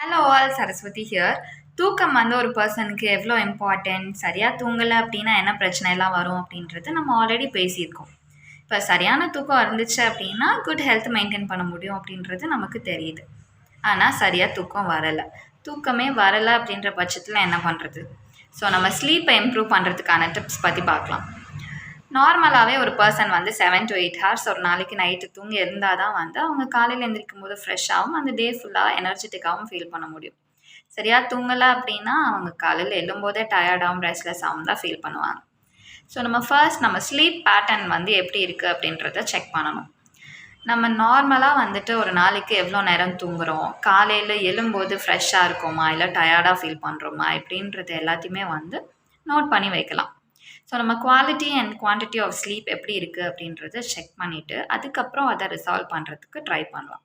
Hello all, Saraswati here. தூக்கம் வந்து ஒரு பர்சனுக்கு எவ்வளோ இம்பார்ட்டன்ட், சரியாக தூங்கலை அப்படின்னா என்ன பிரச்சனைலாம் வரும் அப்படின்றது நம்ம ஆல்ரெடி பேசியிருக்கோம். இப்போ சரியான தூக்கம் இருந்துச்சு அப்படின்னா குட் ஹெல்த் மெயின்டைன் பண்ண முடியும் அப்படின்றது நமக்கு தெரியுது. ஆனால் சரியாக தூக்கம் வரலை, தூக்கமே வரலை அப்படின்ற பட்சத்தில் என்ன பண்ணுறது? ஸோ நம்ம ஸ்லீப்பை இம்ப்ரூவ் பண்ணுறதுக்கான டிப்ஸ் பற்றி பார்க்கலாம். நார்மலாகவே ஒரு பர்சன் வந்து 7 to 8 ஹவர்ஸ் ஒரு நாளைக்கு நைட்டு தூங்கி இருந்தால் தான் வந்து அவங்க காலையில் எழுந்திரிக்கும் போது ஃப்ரெஷ்ஷாகவும் அந்த டே ஃபுல்லாக எனர்ஜெட்டிக்காகவும் ஃபீல் பண்ண முடியும். சரியாக தூங்கலை அப்படின்னா அவங்க காலையில் எழும்போதே டயர்டாகவும் ரெஸ்ட்லெஸ்ஸாகவும் தான் ஃபீல் பண்ணுவாங்க. ஸோ நம்ம ஸ்லீப் பேட்டர்ன் வந்து எப்படி இருக்குது அப்படின்றத செக் பண்ணணும். நம்ம நார்மலாக வந்துட்டு ஒரு நாளைக்கு எவ்வளோ நேரம் தூங்குகிறோம், காலையில் எழும்போது ஃப்ரெஷ்ஷாக இருக்கோமா இல்லை டயர்டாக ஃபீல் பண்ணுறோமா இப்படின்றது எல்லாத்தையுமே வந்து நோட் பண்ணி வைக்கலாம். ஸோ நம்ம quality and quantity of sleep எப்படி இருக்குது அப்படின்றத செக் பண்ணிவிட்டு அதுக்கப்புறம் அதை ரிசால்வ் பண்ணுறதுக்கு ட்ரை பண்ணலாம்.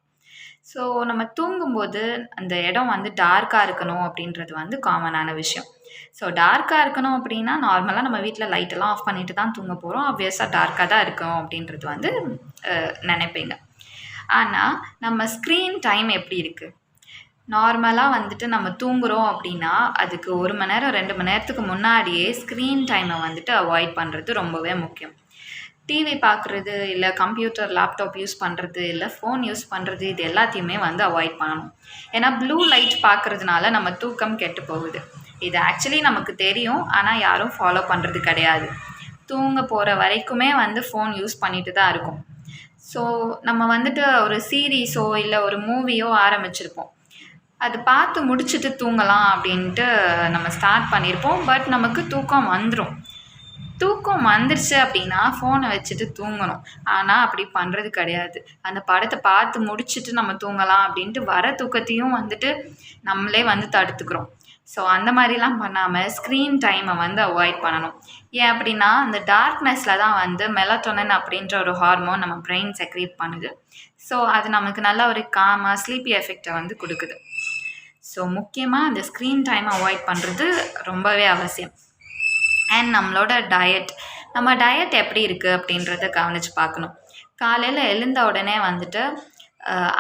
ஸோ நம்ம தூங்கும்போது அந்த இடம் வந்து டார்க்காக இருக்கணும் அப்படின்றது வந்து காமனான விஷயம். ஸோ டார்க்காக இருக்கணும் அப்படின்னா நார்மலாக நம்ம வீட்டில் லைட்டெல்லாம் ஆஃப் பண்ணிட்டு தான் தூங்க போகிறோம், ஆப்வியஸாக டார்க்காக தான் இருக்கும் அப்படின்றது வந்து நினைப்பீங்க. ஆனால் நம்ம ஸ்க்ரீன் டைம் எப்படி இருக்குது? நார்மலாக வந்துட்டு நம்ம தூங்குகிறோம் அப்படின்னா அதுக்கு 1 மணி நேரம் 2 மணி நேரத்துக்கு முன்னாடியே ஸ்க்ரீன் டைமை வந்துட்டு அவாய்ட் பண்ணுறது ரொம்பவே முக்கியம். டிவி பார்க்குறது இல்லை கம்ப்யூட்டர் லேப்டாப் யூஸ் பண்ணுறது இல்லை ஃபோன் யூஸ் பண்ணுறது இது எல்லாத்தையுமே வந்து அவாய்ட் பண்ணணும். ஏன்னா ப்ளூ லைட் பார்க்குறதுனால நம்ம தூக்கம் கெட்டு போகுது. இது ஆக்சுவலி நமக்கு தெரியும், ஆனால் யாரும் ஃபாலோ பண்ணுறது கிடையாது. தூங்க போகிற வரைக்குமே வந்து ஃபோன் யூஸ் பண்ணிட்டு தான் இருக்கும். ஸோ நம்ம வந்துட்டு ஒரு சீரீஸோ இல்லை ஒரு மூவியோ ஆரம்பிச்சிருப்போம், அது பார்த்து முடிச்சுட்டு தூங்கலாம் அப்படின்ட்டு நம்ம ஸ்டார்ட் பண்ணியிருப்போம். பட் நமக்கு தூக்கம் வந்துருச்சு அப்படின்னா ஃபோனை வச்சுட்டு தூங்கணும். ஆனால் அப்படி பண்ணுறது கிடையாது. அந்த படத்தை பார்த்து முடிச்சுட்டு நம்ம தூங்கலாம் அப்படின்ட்டு வர தூக்கத்தையும் வந்துட்டு நம்மளே வந்து தடுத்துக்கிறோம். ஸோ அந்த மாதிரிலாம் பண்ணாமல் ஸ்க்ரீன் டைமை வந்து அவாய்ட் பண்ணணும். ஏன் அப்படின்னா அந்த டார்க்னஸில் தான் வந்து மெலட்டோனின் அப்படின்ற ஒரு ஹார்மோன் நம்ம பிரெயின் செக்ரேட் பண்ணுது. ஸோ அது நமக்கு நல்ல ஒரு காமாக ஸ்லீப்பி எஃபெக்டை வந்து கொடுக்குது. ஸோ முக்கியமாக அந்த ஸ்க்ரீன் டைம் அவாய்ட் பண்ணுறது ரொம்பவே அவசியம். அண்ட் நம்மளோட நம்ம டயட் எப்படி இருக்குது அப்படின்றத கவனித்து பார்க்கணும். காலையில் எழுந்த உடனே வந்துட்டு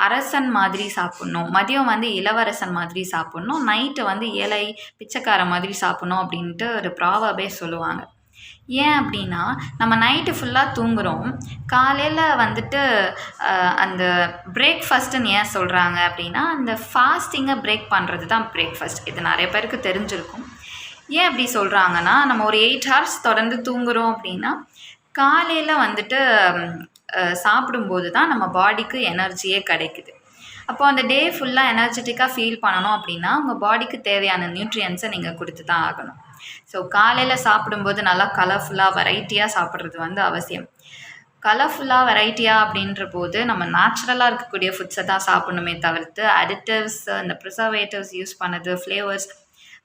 அரசன் மாதிரி சாப்பிட்ணும், மதியம் வந்து இளவரசன் மாதிரி சாப்பிட்ணும், நைட்டு வந்து ஏழை பிச்சைக்கார மாதிரி சாப்பிட்ணும் அப்படின்ட்டு ஒரு ப்ராவர்பே சொல்லுவாங்க. ஏன் அப்படின்னா நம்ம நைட்டு ஃபுல்லாக தூங்குகிறோம், காலையில் வந்துட்டு அந்த பிரேக்ஃபாஸ்ட்டுன்னு ஏன் சொல்கிறாங்க அப்படின்னா அந்த ஃபாஸ்டிங்கை பிரேக் பண்ணுறது தான் பிரேக்ஃபாஸ்ட். இது நிறைய பேருக்கு தெரிஞ்சிருக்கும். ஏன் அப்படி சொல்கிறாங்கன்னா நம்ம ஒரு 8 ஹவர்ஸ் தொடர்ந்து தூங்குகிறோம் அப்படின்னா காலையில் வந்துட்டு சாப்பிடும்போது தான் நம்ம பாடிக்கு எனர்ஜியே கிடைக்குது. அப்போது அந்த டே ஃபுல்லாக எனர்ஜெட்டிக்காக ஃபீல் பண்ணணும் அப்படின்னா உங்கள் பாடிக்கு தேவையான நியூட்ரியன்ஸை நீங்கள் கொடுத்து தான் ஆகணும். ஸோ காலையில் சாப்பிடும்போது நல்லா கலர்ஃபுல்லாக வெரைட்டியாக சாப்பிட்றது வந்து அவசியம். கலர்ஃபுல்லாக வெரைட்டியாக அப்படின்ற போது நம்ம நேச்சுரலாக இருக்கக்கூடிய ஃபுட்ஸை தான் சாப்பிடணுமே தவிர்த்து அடிட்டிவ்ஸ், இந்த ப்ரிசர்வேட்டிவ்ஸ் யூஸ் பண்ணது, ஃப்ளேவர்ஸ்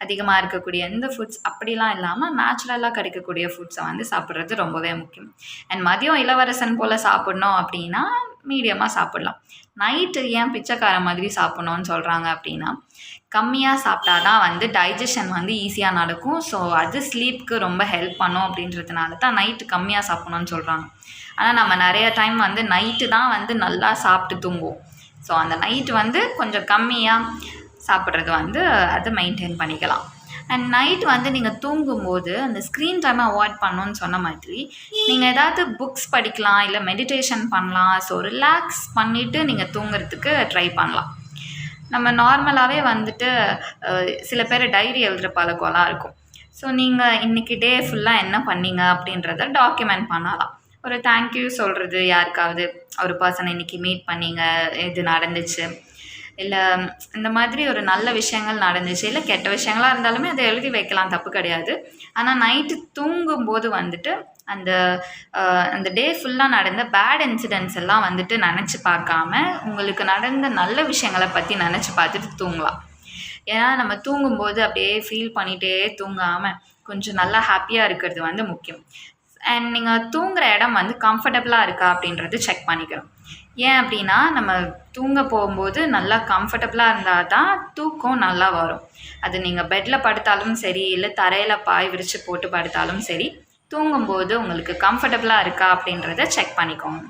அதிகமாக இருக்கக்கூடிய எந்த ஃபுட்ஸ் அப்படிலாம் இல்லாமல் நேச்சுரலாக கிடைக்கக்கூடிய ஃபுட்ஸை வந்து சாப்பிட்றது ரொம்பவே முக்கியம். அண்ட் மதியம் இளவரசன் போல் சாப்பிட்ணும் அப்படின்னா மீடியமாக சாப்பிட்லாம். நைட்டு ஏன் பிச்சைக்கார மாதிரி சாப்பிட்ணுன்னு சொல்கிறாங்க அப்படின்னா கம்மியாக சாப்பிட்டா தான் வந்து டைஜஷன் வந்து ஈஸியாக நடக்கும். ஸோ அது ஸ்லீப்புக்கு ரொம்ப ஹெல்ப் பண்ணும் அப்படின்றதுனால தான் நைட்டு கம்மியாக சாப்பிட்ணுன்னு சொல்கிறாங்க. ஆனால் நம்ம நிறைய டைம் வந்து நைட்டு தான் வந்து நல்லா சாப்பிட்டு தூங்குவோம். ஸோ அந்த நைட்டு வந்து கொஞ்சம் கம்மியாக சாப்பிட்றது வந்து அதை மெயின்டைன் பண்ணிக்கலாம். அண்ட் நைட் வந்து நீங்கள் தூங்கும்போது அந்த ஸ்க்ரீன் டைமை அவாய்ட் பண்ணணுன்னு சொன்ன மாதிரி நீங்கள் ஏதாவது புக்ஸ் படிக்கலாம், இல்லை மெடிடேஷன் பண்ணலாம். ஸோ ரிலாக்ஸ் பண்ணிவிட்டு நீங்கள் தூங்குறதுக்கு ட்ரை பண்ணலாம். நம்ம நார்மலாகவே வந்துட்டு சில பேர் டைரி எழுதுகிற பழக்கம்லாம் இருக்கும். ஸோ நீங்கள் இன்றைக்கி டே ஃபுல்லாக என்ன பண்ணீங்க அப்படின்றத டாக்குமெண்ட் பண்ணலாம். ஒரு தேங்க்யூ சொல்கிறது, யாருக்காவது ஒரு பர்சனை இன்றைக்கி மீட் பண்ணீங்க, இது நடந்துச்சு, இல்லை இந்த மாதிரி ஒரு நல்ல விஷயங்கள் நடந்துச்சு, இல்லை கெட்ட விஷயங்களாக இருந்தாலுமே அதை எழுதி வைக்கலாம், தப்பு கிடையாது. ஆனால் நைட்டு தூங்கும்போது வந்துட்டு அந்த டே ஃபுல்லாக நடந்த பேட் இன்சிடென்ட்ஸ் எல்லாம் வந்துட்டு நினச்சி பார்க்காம உங்களுக்கு நடந்த நல்ல விஷயங்களை பற்றி நினச்சி பார்த்துட்டு தூங்கலாம். ஏன்னா நம்ம தூங்கும்போது அப்படியே ஃபீல் பண்ணிகிட்டே தூங்காமல் கொஞ்சம் நல்லா ஹாப்பியாக இருக்கிறது வந்து முக்கியம். அண்ட் நீங்கள் தூங்குகிற இடம் வந்து கம்ஃபர்டபுளாக இருக்கா அப்படின்றது செக் பண்ணிக்கிறோம். ஏன் அப்படின்னா நம்ம தூங்க போகும்போது நல்லா கம்ஃபர்டபுளாக இருந்தால் தான் தூக்கம் நல்லா வரும். அது நீங்கள் பெட்டில் படுத்தாலும் சரி, இல்லை தரையில் பாய் விரித்து போட்டு படுத்தாலும் சரி, தூங்கும்போது உங்களுக்கு கம்ஃபர்டபுளாக இருக்கா அப்படின்றத செக் பண்ணிக்கோங்க.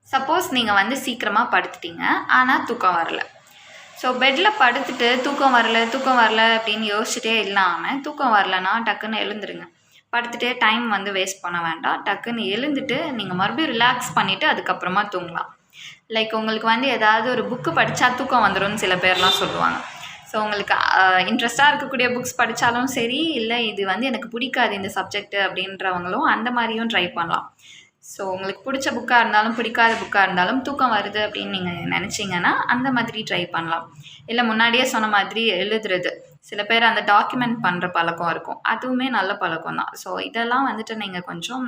சப்போஸ் நீங்கள் வந்து சீக்கிரமாக படுத்துட்டீங்க ஆனால் தூக்கம் வரல, ஸோ பெட்டில் படுத்துட்டு தூக்கம் வரல அப்படின்னு யோசிச்சுட்டே இல்லாமல் தூக்கம் வரலன்னா டக்குன்னு எழுந்துருங்க. படுத்துகிட்டே டைம் வந்து வேஸ்ட் பண்ண வேண்டாம். டக்குன்னு எழுந்துட்டு நீங்கள் மறுபடியும் ரிலாக்ஸ் பண்ணிவிட்டு அதுக்கப்புறமா தூங்கலாம். லைக் உங்களுக்கு வந்து ஏதாவது ஒரு புக்கு படித்தா தூக்கம் வந்துடும்னு சில பேர்லாம் சொல்லுவாங்க. ஸோ உங்களுக்கு இன்ட்ரெஸ்ட்டாக இருக்கக்கூடிய புக்ஸ் படித்தாலும் சரி, இல்லை இது வந்து எனக்கு பிடிக்காது இந்த சப்ஜெக்ட்டு அப்படின்றவங்களும் அந்த மாதிரியும் ட்ரை பண்ணலாம். ஸோ உங்களுக்கு பிடிச்ச புக்காக இருந்தாலும் பிடிக்காத புக்காக இருந்தாலும் தூக்கம் வருது அப்படின்னு நீங்கள் நினச்சிங்கன்னா அந்த மாதிரி ட்ரை பண்ணலாம். இல்லை முன்னாடியே சொன்ன மாதிரி எழுதுறது, சில பேர் அந்த டாக்குமெண்ட் பண்ணுற பழக்கம் இருக்கும், அதுவுமே நல்ல பழக்கம் தான். ஸோ இதெல்லாம் வந்துட்டு நீங்கள் கொஞ்சம்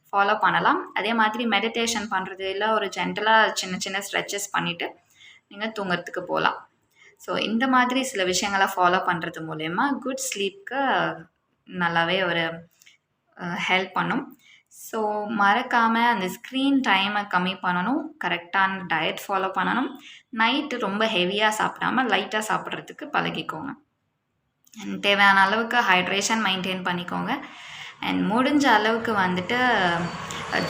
ஃபாலோ பண்ணலாம். அதே மாதிரி மெடிடேஷன் பண்ணுறது, இல்லை ஒரு ஜென்டலாக சின்ன சின்ன ஸ்ட்ரெச்சஸ் பண்ணிவிட்டு நீங்கள் தூங்குறதுக்கு போகலாம். ஸோ இந்த மாதிரி சில விஷயங்களை ஃபாலோ பண்ணுறது மூலயமா குட் ஸ்லீப்க்கு நல்லாவே ஒரு ஹெல்ப் பண்ணும். ஸோ மறக்காமல் அந்த ஸ்க்ரீன் டைமை கம்மி பண்ணணும், கரெக்டான டயட் ஃபாலோ பண்ணணும், நைட்டு ரொம்ப ஹெவியாக சாப்பிடாம லைட்டாக சாப்பிட்றதுக்கு பழகிக்கோங்க. அண்ட் தேவையான அளவுக்கு ஹைட்ரேஷன் மெயின்டைன் பண்ணிக்கோங்க. அண்ட் முடிஞ்ச அளவுக்கு வந்துட்டு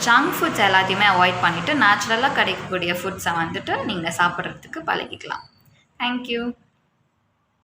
ஜங்க் ஃபுட்ஸ் எல்லாத்தையுமே அவாய்ட் பண்ணிவிட்டு நேச்சுரலாக கிடைக்கக்கூடிய ஃபுட்ஸை வந்துட்டு நீங்கள் சாப்பிட்றதுக்கு பழகிக்கலாம். Thank you.